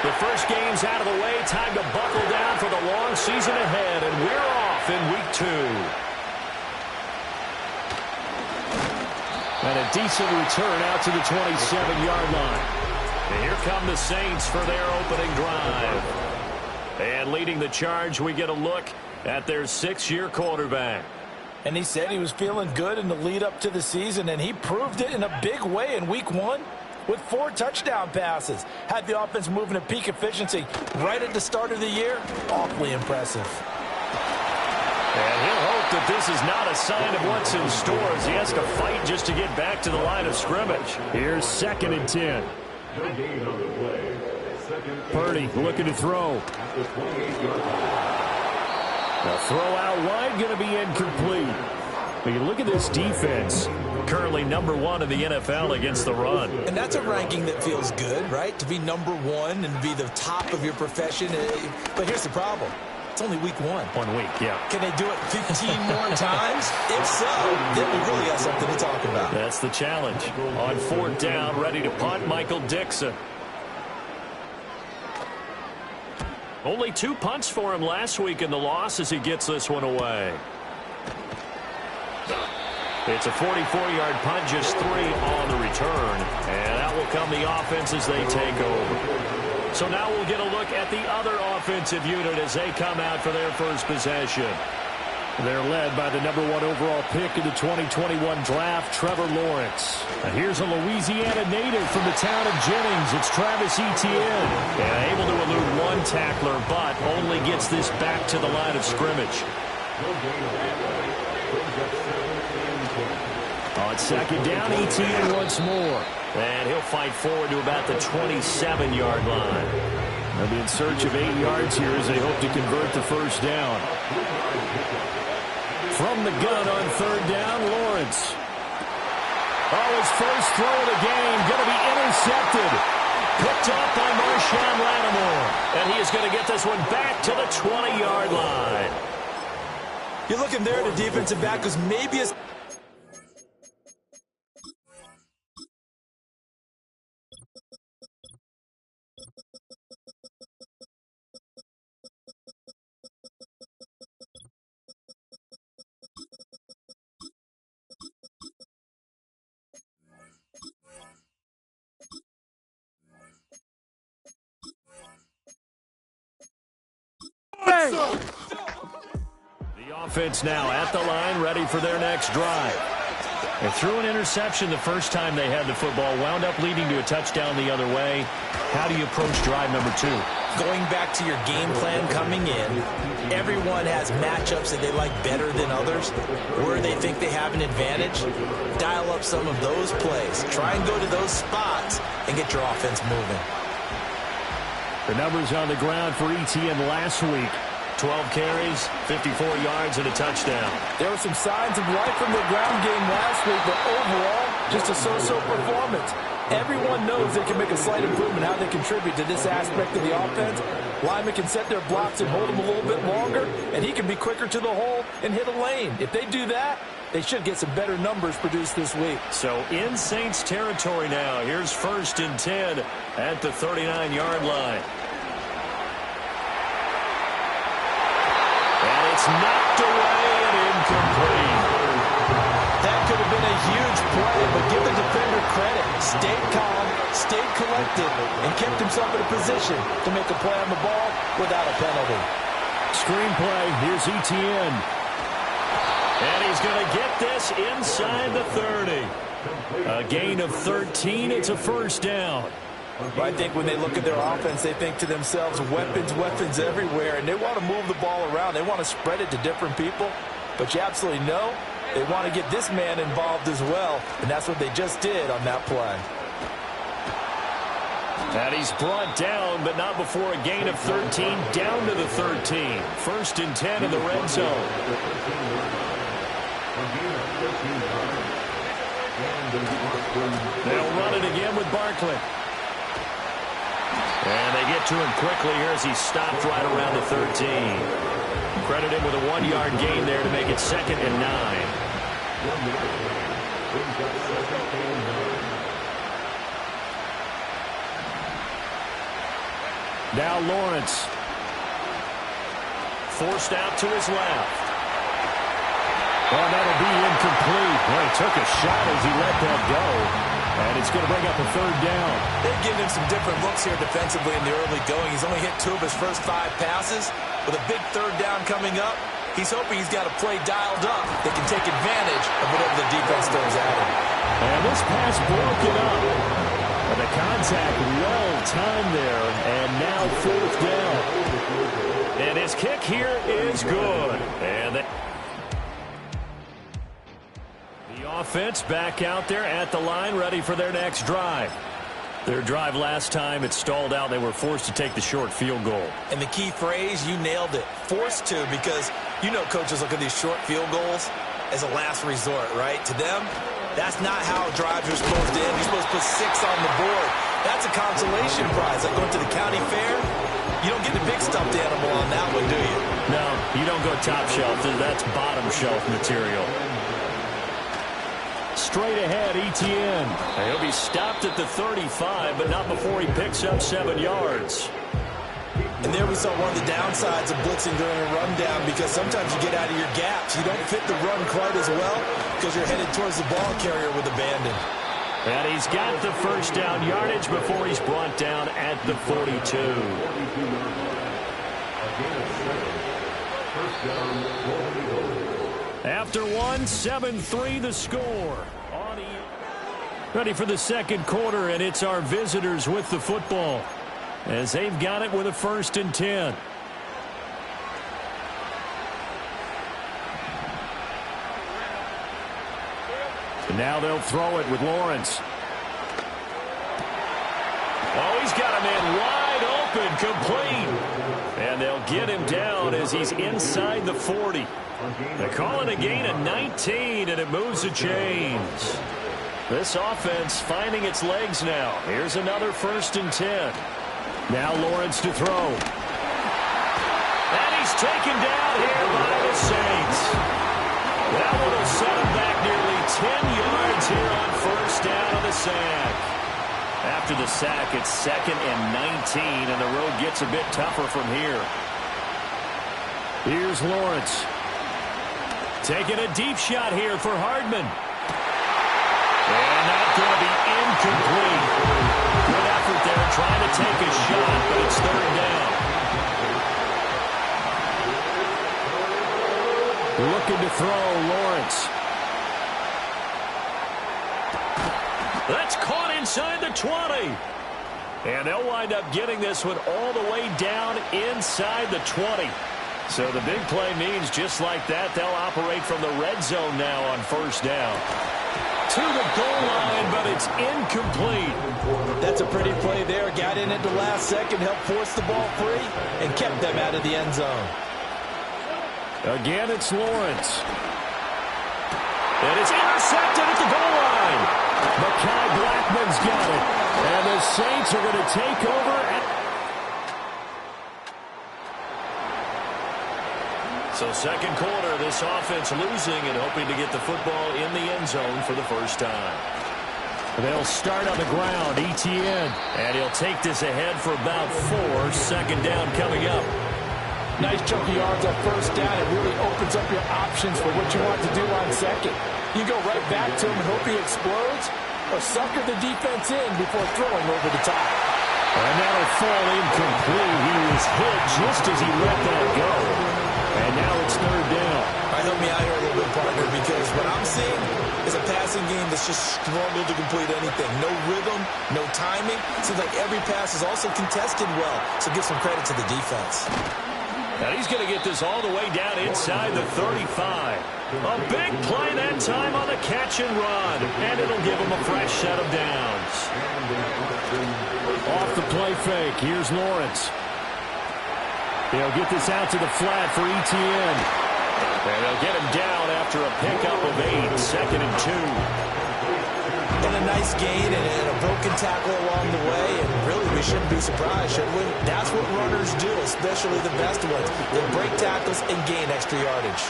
The first game's out of the way. Time to buckle down for the long season ahead, and we're off in week 2. And a decent return out to the 27-yard line. And here come the Saints for their opening drive. And leading the charge, we get a look at their 6th-year quarterback. And he said he was feeling good in the lead up to the season, and he proved it in a big way in week 1 with 4 touchdown passes. Had the offense moving at peak efficiency right at the start of the year. Awfully impressive. And he'll hope that this is not a sign of what's in store as he has to fight just to get back to the line of scrimmage. Here's 2nd and 10. Purdy looking to throw. The throw out wide going to be incomplete. But you look at this defense, currently number 1 in the NFL against the run. And that's a ranking that feels good, right? To be number 1 and be the top of your profession. But here's the problem. It's only week 1. 1 week, yeah. Can they do it 15 more times? If so, then we really have something to talk about. That's the challenge. On 4th down, ready to punt, Michael Dixon. Only 2 punts for him last week in the loss as he gets this one away. It's a 44-yard punt, just 3 on the return. And out will come the offense as they take over. So now we'll get a look at the other offensive unit as they come out for their first possession. They're led by the number 1 overall pick in the 2021 draft, Trevor Lawrence. Now here's a Louisiana native from the town of Jennings. It's Travis Etienne. And able to elude 1 tackler, but only gets this back to the line of scrimmage. On 2nd down, Etienne once more. And he'll fight forward to about the 27-yard line. They'll be in search of 8 yards here as they hope to convert the first down. From the gun on 3rd down, Lawrence. Oh, his first throw of the game going to be intercepted. Picked up by Marshawn Lattimore. And he is going to get this one back to the 20-yard line. You're looking there at a defensive back because maybe it's... The offense now at the line, ready for their next drive. They threw an interception the first time they had the football, wound up leading to a touchdown the other way. How do you approach drive number 2? Going back to your game plan coming in, everyone has matchups that they like better than others. Where they think they have an advantage, dial up some of those plays. Try and go to those spots and get your offense moving. The numbers on the ground for Etienne last week. 12 carries, 54 yards, and a touchdown. There were some signs of life from the ground game last week, but overall, just a so-so performance. Everyone knows they can make a slight improvement how they contribute to this aspect of the offense. Lyman can set their blocks and hold them a little bit longer, and he can be quicker to the hole and hit a lane. If they do that, they should get some better numbers produced this week. So in Saints territory now. Here's 1st and 10 at the 39-yard line. And it's knocked away and incomplete. That could have been a huge play, but give the defender credit. Stayed calm, stayed collected, and kept himself in a position to make a play on the ball without a penalty. Screenplay, here's Etienne. And he's going to get this inside the 30. A gain of 13, it's a first down. I think when they look at their offense, they think to themselves, weapons, weapons everywhere, and they want to move the ball around. They want to spread it to different people, but you absolutely know they want to get this man involved as well, and that's what they just did on that play. And he's brought down, but not before a gain of 13, down to the 13. 1st and 10 in the red zone. They'll run it again with Barkley. And they get to him quickly here as he stopped right around the 13. Credit him with a 1-yard gain there to make it 2nd and 9. Now Lawrence. Forced out to his left. Oh, that'll be incomplete. Well, he took a shot as he let that go. And it's going to bring up a third down. They've given him some different looks here defensively in the early going. He's only hit 2 of his first 5 passes. With a big third down coming up, he's hoping he's got a play dialed up that can take advantage of whatever the defense throws at him. And this pass broken up. And the contact well timed there. And now 4th down. And his kick here is good. And the offense back out there at the line, ready for their next drive. Their drive last time, it stalled out. They were forced to take the short field goal. And the key phrase, you nailed it, forced to, because you know coaches look at these short field goals as a last resort, right? To them, that's not how drives are supposed to end. You're supposed to put 6 on the board. That's a consolation prize. Like going to the county fair, you don't get the big stuffed animal on that one, do you? No, you don't go top shelf. That's bottom shelf material. Straight ahead, Etienne. He'll be stopped at the 35, but not before he picks up 7 yards. And there we saw one of the downsides of blitzing during a rundown, because sometimes you get out of your gaps. You don't fit the run quite as well because you're headed towards the ball carrier with abandon. And he's got the first down yardage before he's brought down at the 42. After 1, 7-3 the score. Ready for the second quarter, and it's our visitors with the football as they've got it with a 1st and 10. And now they'll throw it with Lawrence. Oh, he's got a man wide open, complete. And they'll get him down as he's inside the 40. They call it a gain of 19, and it moves the chains. This offense finding its legs now. Here's another 1st and 10. Now Lawrence to throw. And he's taken down here by the Saints. That one will set him back nearly 10 yards here on 1st down on the sack. After the sack, it's 2nd and 19, and the road gets a bit tougher from here. Here's Lawrence. Taking a deep shot here for Hardman. And that's going to be incomplete. Good effort there trying to take a shot, but it's 3rd down. Looking to throw, Lawrence. That's caught inside the 20. And they'll wind up getting this one all the way down inside the 20. So the big play means just like that, they'll operate from the red zone now on 1st down. To the goal line, but it's incomplete. That's a pretty play there. Got in at the last second, helped force the ball free, and kept them out of the end zone. Again, it's Lawrence. And it's intercepted at the goal line. Mekhi Blackman's got it. And the Saints are going to take over. So second quarter, this offense losing and hoping to get the football in the end zone for the first time. They'll start on the ground, Etienne. And he'll take this ahead for about 4. 2nd down coming up. Nice chunk of yards on 1st down. It really opens up your options for what you want to do on 2nd. You go right back to him and hope he explodes, or sucker the defense in before throwing over the top. And that'll fall incomplete. He was hit just as he let that go. And now it's 3rd down. All right, help me out here a little bit, partner, because what I'm seeing is a passing game that's just struggled to complete anything. No rhythm, no timing. Seems like every pass is also contested well, so give some credit to the defense. And he's going to get this all the way down inside the 35. A big play that time on the catch and run. And it'll give him a fresh set of downs. Off the play fake, here's Lawrence. They'll get this out to the flat for Etienne. And they'll get him down after a pickup of 8. 2nd and 2. And a nice gain and a broken tackle along the way. And really, we shouldn't be surprised, should we? That's what runners do, especially the best ones. They break tackles and gain extra yardage.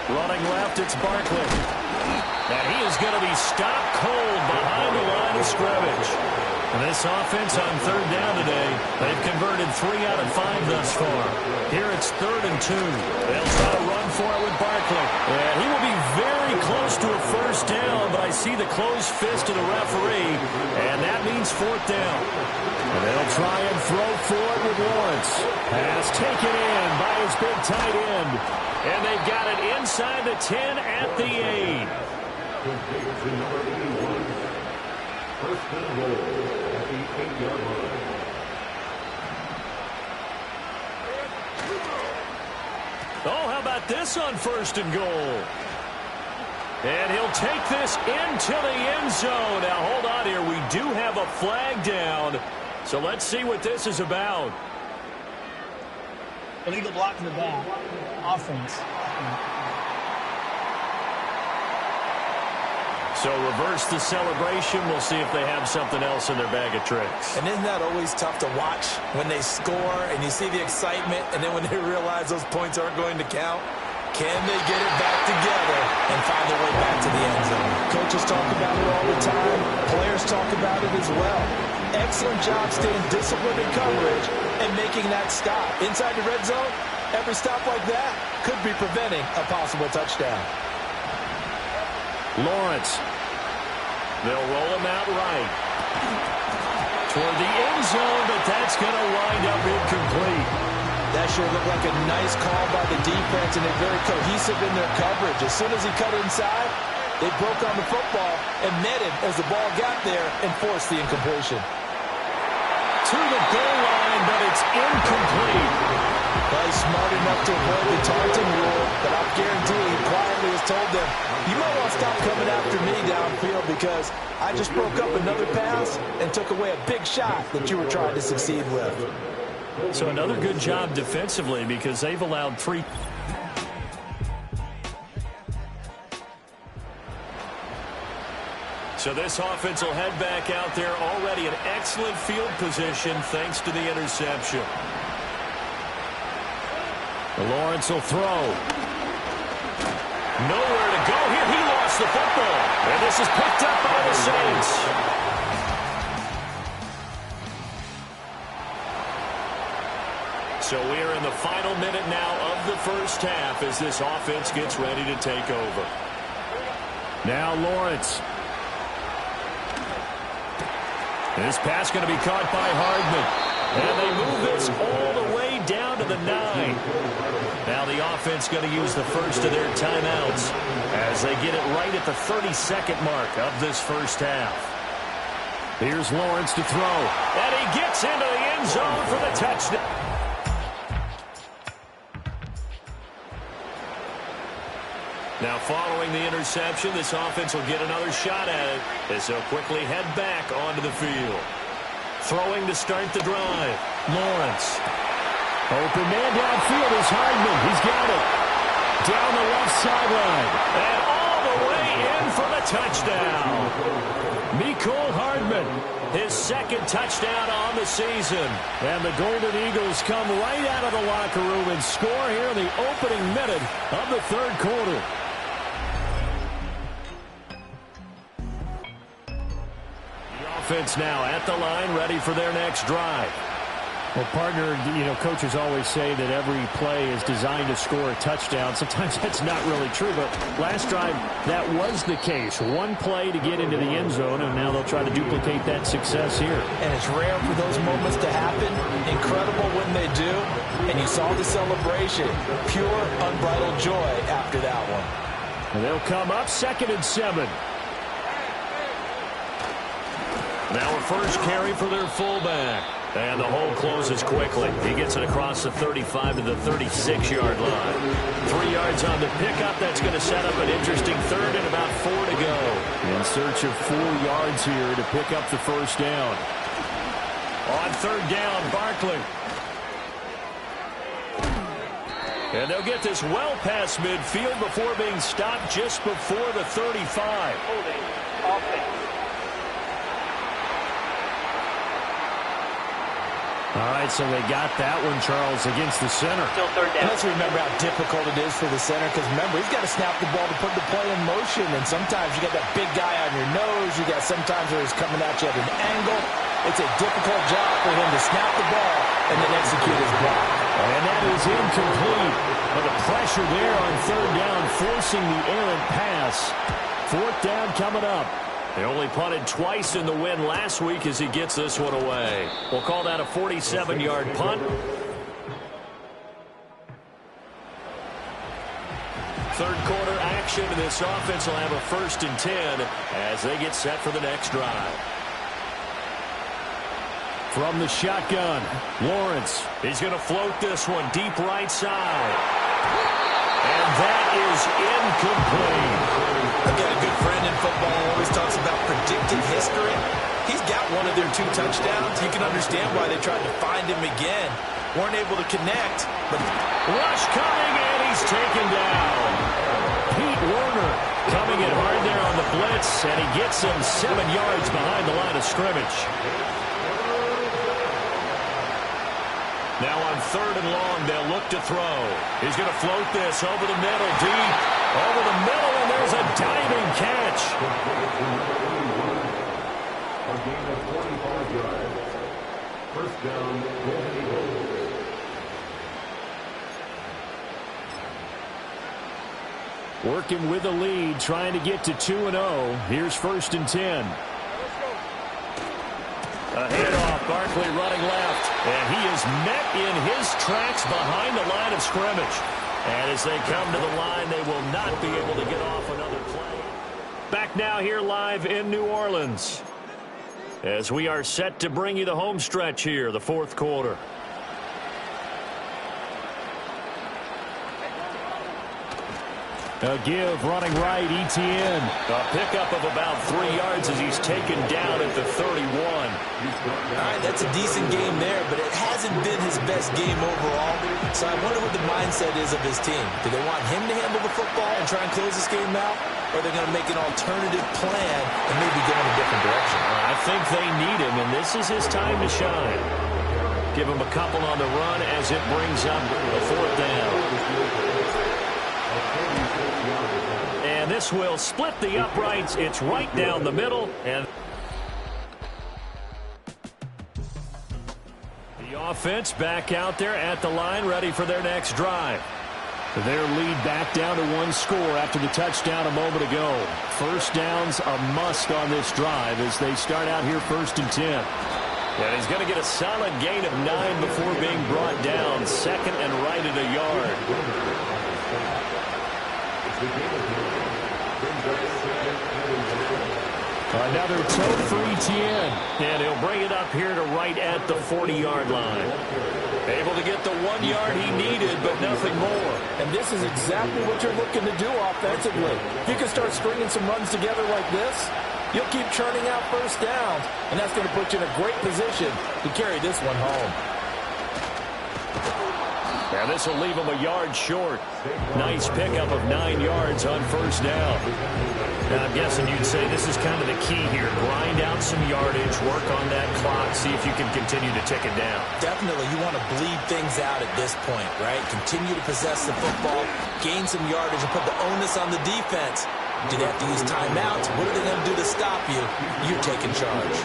Running left, it's Barkley. And he is going to be stopped cold behind the line of scrimmage. And this offense on third down today, they've converted 3 out of 5 thus far. Here it's 3rd and 2. They'll try to run for it with Barkley. And he will be very close to a first down, but I see the closed fist of the referee, and that means 4th down. And they'll try and throw for it with Lawrence. Pass taken in by his big tight end. And they've got it inside the 10 at the 8. First and goal at the 8-yard line. Oh, how about this on 1st and goal? And he'll take this into the end zone. Now, hold on here. We do have a flag down. So let's see what this is about. Illegal block in the back. Offense. So reverse the celebration. We'll see if they have something else in their bag of tricks. And isn't that always tough to watch when they score and you see the excitement, and then when they realize those points aren't going to count? Can they get it back together and find their way back to the end zone? Coaches talk about it all the time. Players talk about it as well. Excellent job staying disciplined in coverage and making that stop. Inside the red zone, every stop like that could be preventing a possible touchdown. Lawrence. They'll roll him out right. Toward the end zone, but that's going to wind up incomplete. That sure looked like a nice call by the defense, and they're very cohesive in their coverage. As soon as he cut inside, they broke on the football and met him as the ball got there and forced the incompletion. To the goal line, but it's incomplete. Well, he's smart enough to avoid the taunting rule, but I'll guarantee he quietly has told them, you might want to stop coming after me downfield because I just broke up another pass and took away a big shot that you were trying to succeed with. So another good job defensively because they've allowed 3. So this offense will head back out there, already in excellent field position thanks to the interception. Lawrence will throw. Nowhere to go here. He lost the football. And this is picked up by the Saints. So we are in the final minute now of the first half as this offense gets ready to take over. Now Lawrence. This pass going to be caught by Hardman. And they move this all the way down to the 9. Now the offense going to use the first of their timeouts as they get it right at the 32nd mark of this first half. Here's Lawrence to throw. And he gets into the end zone for the touchdown. Now following the interception, this offense will get another shot at it as they'll quickly head back onto the field. Throwing to start the drive. Lawrence. Open man downfield is Hardman. He's got it. Down the left sideline. And all the way in for the touchdown. Mecole Hardman. His 2nd touchdown on the season. And the Golden Eagles come right out of the locker room and score here in the opening minute of the 3rd quarter. Offense now at the line, ready for their next drive. Well, partner, coaches always say that every play is designed to score a touchdown. Sometimes that's not really true, but last drive, that was the case. One play to get into the end zone, and now they'll try to duplicate that success here. And it's rare for those moments to happen. Incredible when they do. And you saw the celebration. Pure, unbridled joy after that one. And they'll come up 2nd and 7. Now a first carry for their fullback. And the hole closes quickly. He gets it across the 35 to the 36-yard line. 3 yards on the pickup. That's going to set up an interesting 3rd and about 4 to go. In search of 4 yards here to pick up the first down. On 3rd down, Barkley. And they'll get this well past midfield before being stopped just before the 35. Holding. Offense. All right, so they got that one, Charles, against the center. Still 3rd down. Let's remember how difficult it is for the center because, remember, he's got to snap the ball to put the play in motion, and sometimes you got that big guy on your nose. You got sometimes where he's coming at you at an angle. It's a difficult job for him to snap the ball and then execute his block. And that is incomplete. But the pressure there on third down, forcing the errant pass. Fourth down coming up. They only punted twice in the win last week as he gets this one away. We'll call that a 47-yard punt. Third quarter action, and this offense will have a 1st and 10 as they get set for the next drive. From the shotgun, Lawrence. He's going to float this one deep right side. And that is incomplete. I've got a good friend in football who always talks about predictive history. He's got one of their 2 touchdowns. You can understand why they tried to find him again. Weren't able to connect. But rush coming, and he's taken down. Pete Werner coming in hard there on the blitz, and he gets him 7 yards behind the line of scrimmage. Now on 3rd and long, they'll look to throw. He's going to float this over the middle, deep. Over the middle, and there's a diving catch. A gain of 45 yards. First down, Golden Eagles. Working with the lead, trying to get to 2-0. Here's 1st and 10. A handoff, Barkley running left, and he is met in his tracks behind the line of scrimmage. And as they come to the line, they will not be able to get off another play. Back now here live in New Orleans as we are set to bring you the home stretch here, the 4th quarter. A give, running right, Etienne. A pickup of about 3 yards as he's taken down at the 31. all right, that's a decent game there, but it hasn't been his best game overall. So I wonder what the mindset is of his team. Do they want him to handle the football and try and close this game out? Or are they going to make an alternative plan and maybe go in a different direction? I think they need him, and this is his time to shine. Give him a couple on the run as it brings up a 4th down. And this will split the uprights. It's right down the middle. And the offense back out there at the line, ready for their next drive. Their lead back down to 1 score after the touchdown a moment ago. First downs a must on this drive as they start out here 1st and 10. And he's going to get a solid gain of 9 before being brought down. 2nd and right at a yard. Another tote for Etienne. And he'll bring it up here to right at the 40-yard line. Able to get the 1 yard he needed, but nothing more. And this is exactly what you're looking to do offensively. If you can start stringing some runs together like this, you'll keep churning out first downs, and that's going to put you in a great position to carry this one home. And this will leave him a yard short. Nice pickup of 9 yards on first down. Now, I'm guessing you'd say this is kind of the key here. Grind out some yardage, work on that clock, see if you can continue to tick it down. Definitely, you want to bleed things out at this point, right? Continue to possess the football, gain some yardage, and put the onus on the defense. Do they have to use timeouts? What are they going to do to stop you? You're taking charge.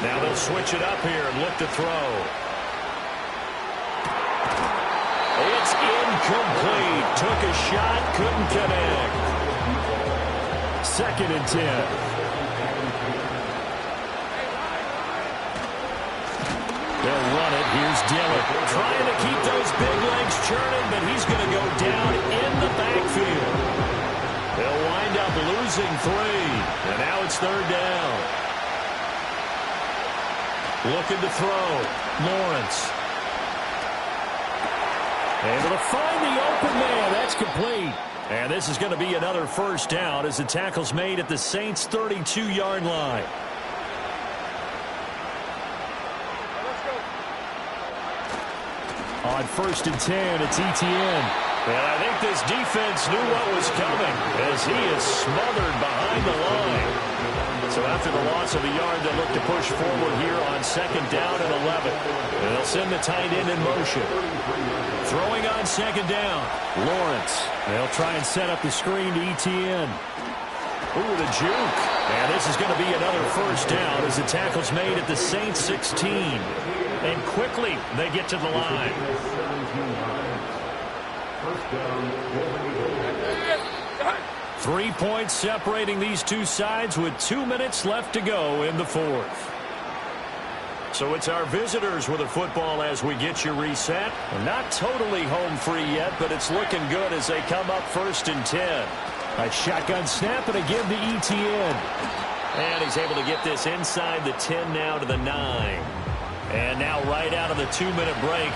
Now they'll switch it up here and look to throw. It's incomplete. Took a shot, couldn't connect. 2nd and 10. They'll run it. Here's Dillon. Trying to keep those big legs churning, but he's going to go down in the backfield. They'll wind up losing 3. And now it's 3rd down. Looking to throw. Lawrence. Able to find the open man. That's complete. And this is going to be another first down as the tackle's made at the Saints' 32-yard line. On 1st and 10, it's Etienne. And I think this defense knew what was coming as he is smothered behind the line. So after the loss of a yard, they'll look to push forward here on 2nd down and 11. And they'll send the tight end in motion. Throwing on 2nd down. Lawrence. They'll try and set up the screen to Etienne. Ooh, the juke. And this is going to be another first down as the tackle's made at the Saints 16. And quickly they get to the line. First down, 3 points separating these two sides with 2 minutes left to go in the fourth. So it's our visitors with the football as we get you reset. We're not totally home free yet, but it's looking good as they come up 1st and 10. A shotgun snap and a give to ETN. And he's able to get this inside the 10 now to the 9. And now right out of the 2-minute break,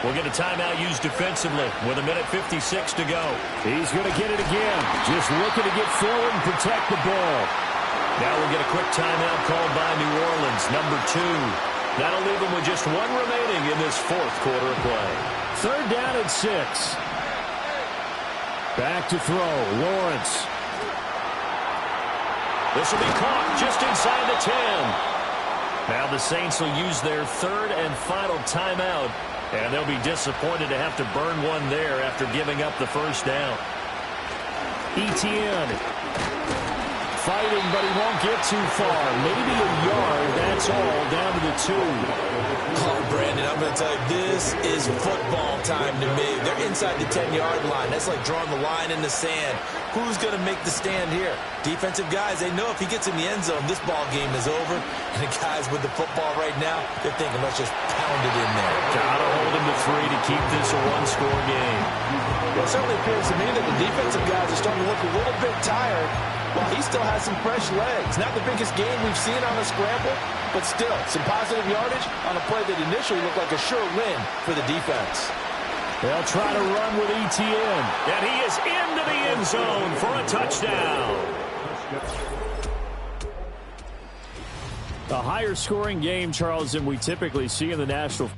we'll get a timeout used defensively with 1:56 to go. He's going to get it again. Just looking to get forward and protect the ball. Now we'll get a quick timeout called by New Orleans, number 2. That'll leave them with just 1 remaining in this fourth quarter of play. 3rd down and 6. Back to throw. Lawrence. This will be caught just inside the 10. Now the Saints will use their 3rd and final timeout. And they'll be disappointed to have to burn one there after giving up the first down. ETN fighting, but he won't get too far. Maybe a yard, that's all, down to the 2. Oh, Brandon, I'm going to tell you, this is football time to me. They're inside the 10-yard line. That's like drawing the line in the sand. Who's going to make the stand here? Defensive guys, they know if he gets in the end zone, this ball game is over. And the guys with the football right now, they're thinking, let's just pound it in there. Gotta hold him to 3 to keep this a 1-score game. Well, it certainly appears to me that the defensive guys are starting to look a little bit tired. Well, he still has some fresh legs. Not the biggest game we've seen on a scramble, but still, some positive yardage on a play that initially looked like a sure win for the defense. They'll try to run with ETN. And he is into the end zone for a touchdown. A higher scoring game, Charles, than we typically see in the National